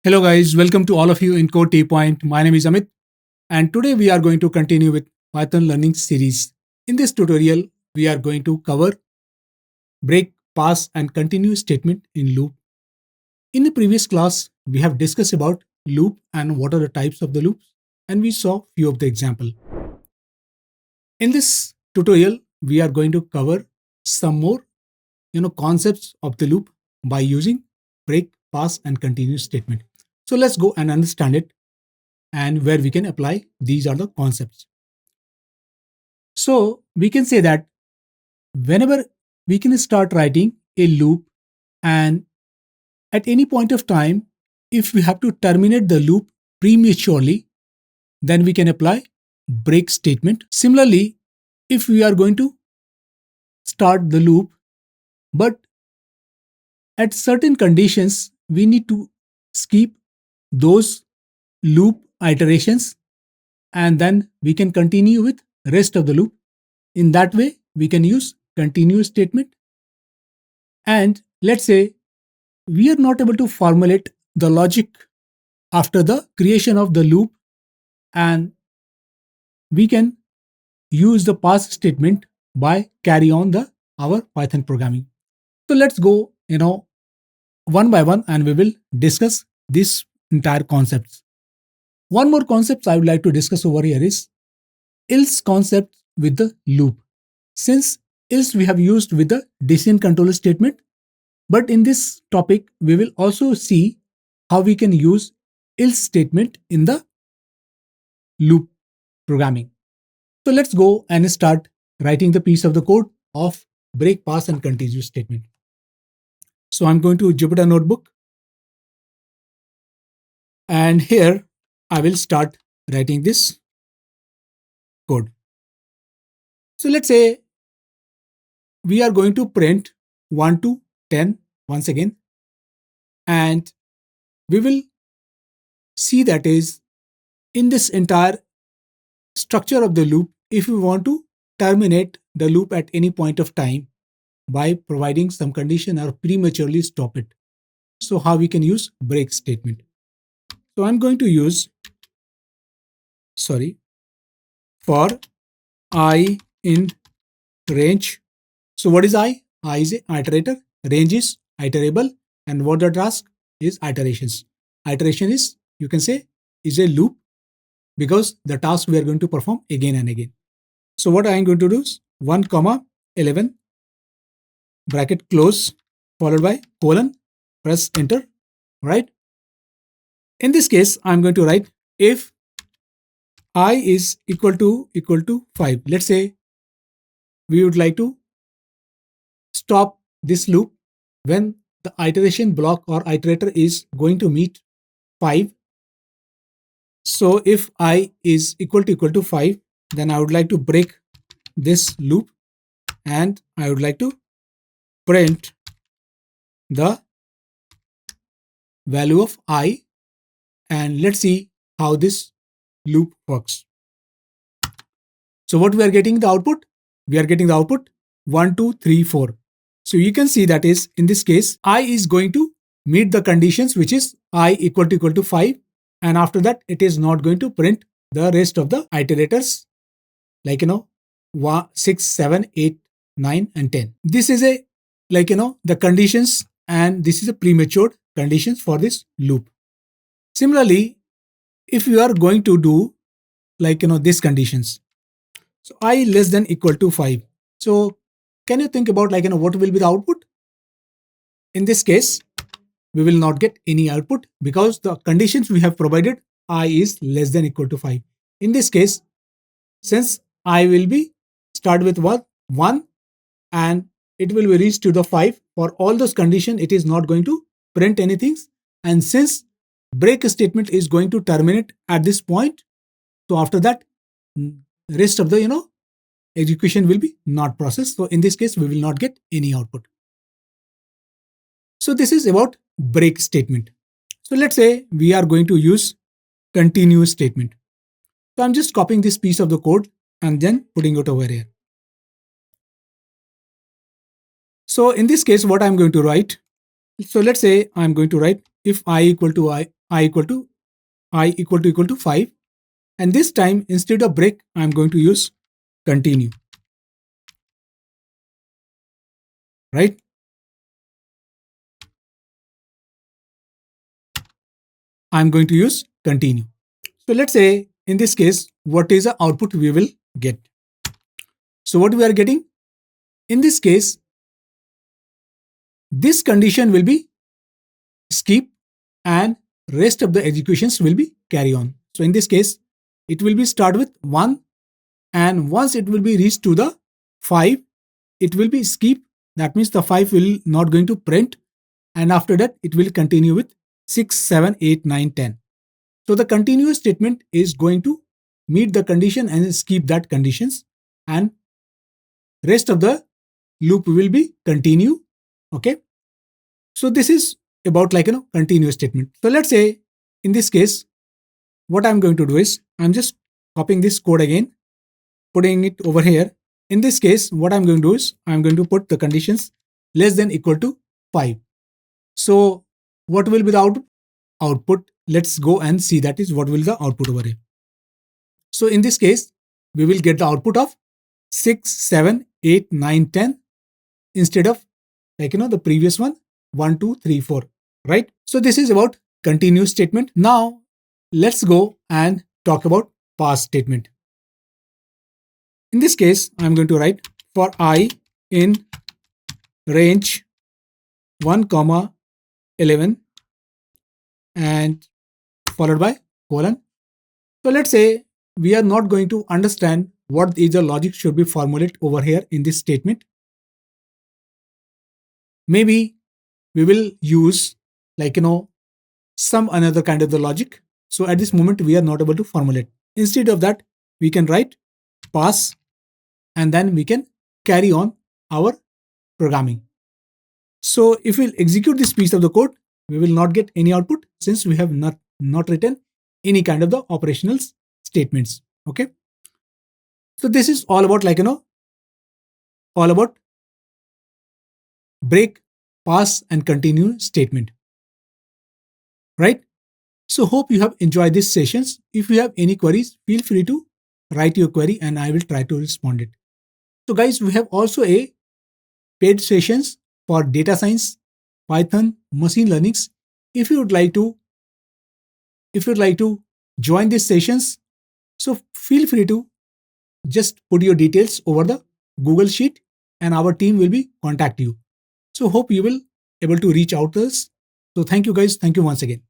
Hello guys, welcome to all of you in Code Tpoint. My name is Amit and today we are going to continue with Python learning series. In this tutorial, we are going to cover break, pass and continue statement in loop. In the previous class, we have discussed about loop and what are the types of the loops and we saw few of the example. In this tutorial, we are going to cover some more concepts of the loop by using break, pass and continue statement. So let's go and understand it and where we can apply these are the concepts. So we can say that whenever we can start writing a loop and at any point of time, if we have to terminate the loop prematurely, then we can apply break statement. Similarly, if we are going to start the loop, but at certain conditions, we need to skip those loop iterations and then we can continue with rest of the loop. In that way, we can use continue statement. And let's say we are not able to formulate the logic after the creation of the loop and we can use the pass statement by carry on our Python programming. So let's go, one by one and we will discuss this entire concepts. One more concept I would like to discuss over here is else concept with the loop. Since else we have used with the decision controller statement, but in this topic we will also see how we can use else statement in the loop programming. So let's go and start writing the piece of the code of break, pass and continue statement. So I'm going to Jupyter Notebook and here I will start writing this code. So let's say we are going to print 1 to 10 once again and we will see that is in this entire structure of the loop, if we want to terminate the loop at any point of time by providing some condition or prematurely stop it. So how we can use break statement. So I'm going to use, for I in range. So what is I? I is a iterator, range is iterable and what the task is iterations. Iteration is, you can say, is a loop because the task we are going to perform again and again. So what I am going to do is 1 comma 11 bracket close followed by colon, press enter, right? In this case, I'm going to write if I is equal to 5. Let's say we would like to stop this loop when the iteration block or iterator is going to meet 5. So if I is equal to 5, then I would like to break this loop and I would like to print the value of I and let's see how this loop works. So what we are getting the output? We are getting the output 1, 2, 3, 4. So you can see that is in this case, I is going to meet the conditions which is I equal to 5 and after that it is not going to print the rest of the iterators like 6, 7, 8, 9 and 10. This is a the conditions and this is a premature conditions for this loop. Similarly, if you are going to do these conditions, so I less than equal to 5. So can you think about what will be the output? In this case, we will not get any output because the conditions we have provided I is less than equal to 5. In this case, since I will be start with what 1 and it will be reached to the 5 for all those conditions, it is not going to print anything. And since break statement is going to terminate at this point, so after that rest of the execution will be not processed. So in this case, we will not get any output. So this is about break statement. So let's say we are going to use continue statement. So I'm just copying this piece of the code and then putting it over here. So in this case, what I'm going to write. So let's say I'm going to write if I equal to I equal to 5. And this time, instead of break, I'm going to use continue, right? I'm going to use continue. So let's say in this case, what is the output we will get? So what we are getting in this case, this condition will be skip and rest of the executions will be carry on. So in this case, it will be start with 1, and once it will be reached to the 5, it will be skip. That means the 5 will not going to print, and after that it will continue with 6, 7, 8, 9, 10. So the continuous statement is going to meet the condition and skip that conditions, and rest of the loop will be continue. Okay. So this is about continuous statement. So let's say in this case, what I'm going to do is I'm just copying this code again, putting it over here. In this case, what I'm going to do is I'm going to put the conditions less than equal to 5. So what will be the output? Let's go and see that is what will the output over here. So in this case, we will get the output of 6, 7, 8, 9, 10 instead of the previous one 1, 2, 3, 4, right? So this is about continuous statement. Now let's go and talk about pass statement. In this case, I'm going to write for I in range 1, 11 and followed by colon. So let's say we are not going to understand what is the logic should be formulated over here in this statement. Maybe we will use some another kind of the logic. So at this moment we are not able to formulate. Instead of that, we can write pass and then we can carry on our programming. So if we execute this piece of the code, we will not get any output since we have not written any kind of the operational statements. Okay. So this is all about all about break, pass and continue statement, right? So hope you have enjoyed these sessions. If you have any queries, feel free to write your query and I will try to respond it. So guys, we have also a paid sessions for data science, Python, machine learnings. If you would like to join these sessions, so feel free to just put your details over the Google Sheet and our team will be contact you. So hope you will able to reach out to us. So thank you guys. Thank you once again.